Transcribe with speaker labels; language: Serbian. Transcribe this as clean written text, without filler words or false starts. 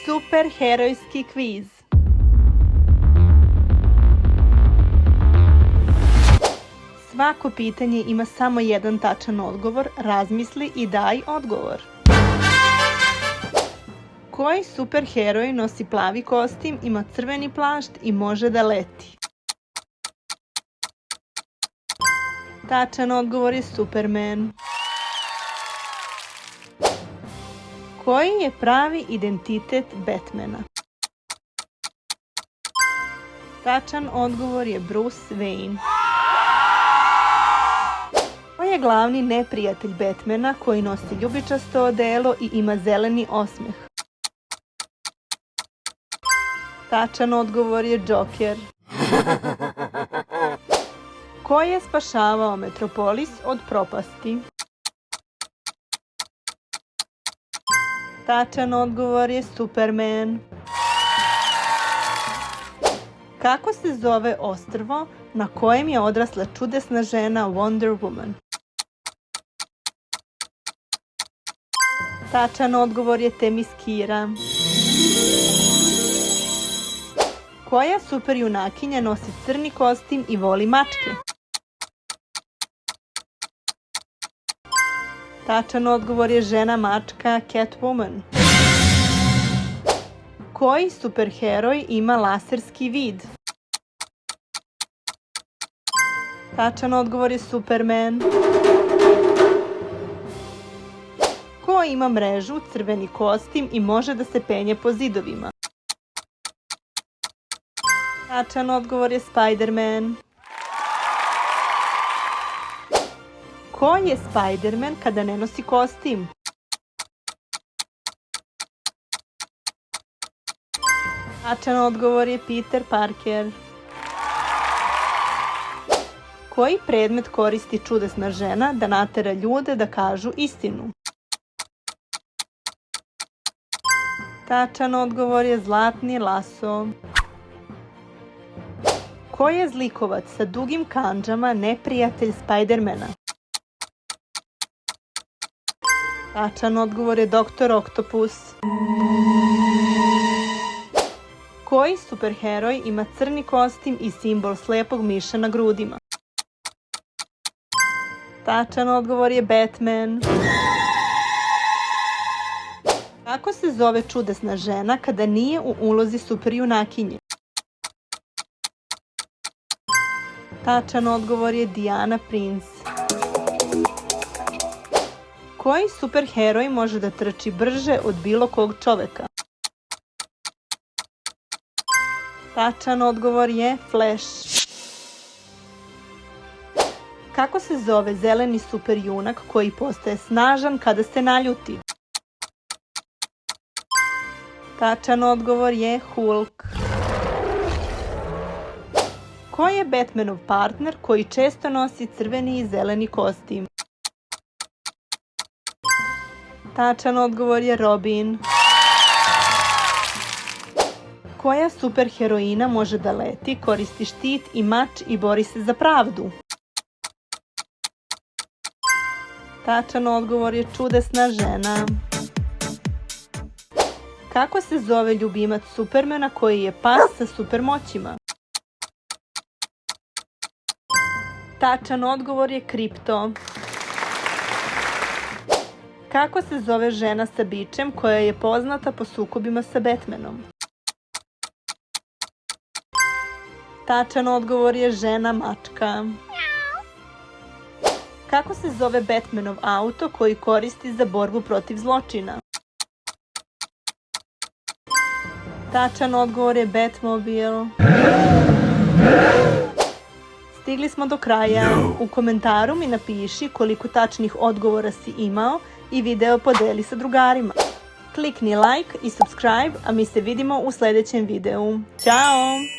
Speaker 1: Superherojski kviz. Svako pitanje ima samo jedan tačan odgovor, razmisli i daj odgovor. Koji superheroj nosi plavi kostim, ima crveni plašt i može da leti? Tačan odgovor je Superman. Koji je pravi identitet Batmana? Tačan odgovor je Bruce Wayne. Ko je glavni neprijatelj Batmana koji nosi ljubičasto odelo i ima zeleni osmeh? Tačan odgovor je Joker. Ko je spašavao Metropolis od propasti? Tačan odgovor je Superman. Kako se zove ostrvo na kojem je odrasla čudesna žena Wonder Woman? Tačan odgovor je Temiskira. Koja superjunakinja nosi crni kostim i voli mačke? Tačan odgovor je žena mačka Catwoman. Koji superheroj ima laserski vid? Tačan odgovor je Superman. Ko ima mrežu, crveni kostim i može da se penje po zidovima? Tačan odgovor je Spider-Man. Ko je Spider-Man kada ne nosi kostim? Tačan odgovor je Peter Parker. Koji predmet koristi čudesna žena da natera ljude da kažu istinu? Tačan odgovor je zlatni laso. Ko je zlikovac sa dugim kandžama neprijatelj Spider-mana? Tačan odgovor je Dr. Octopus. Koji superheroj ima crni kostim i simbol slepog miša na grudima? Tačan odgovor je Batman. Kako se zove čudesna žena kada nije u ulozi superjunakinje? Tačan odgovor je Diana Prince. Koji superheroj može da trči brže od bilo kog čoveka? Tačan odgovor je Flash. Kako se zove zeleni superjunak koji postaje snažan kada se naljuti? Tačan odgovor je Hulk. Ko je Batmanov partner koji često nosi crveni i zeleni kostim? Tačan odgovor je Robin. Koja superheroina može da leti, koristi štit i mač i bori se za pravdu? Tačan odgovor je čudesna žena. Kako se zove ljubimac Supermana koji je pas sa supermoćima? Tačan odgovor je Kripto. Kako se zove žena sa bičem koja je poznata po sukobima sa Batmanom? Tačan odgovor je žena mačka. Kako se zove Batmanov auto koji koristi za borbu protiv zločina? Tačan odgovor je Batmobile. Stigli smo do kraja. U komentaru mi napiši koliko tačnih odgovora si imao i video podeli sa drugarima. Klikni like i subscribe, a mi se vidimo u sljedećem videu. Ćao!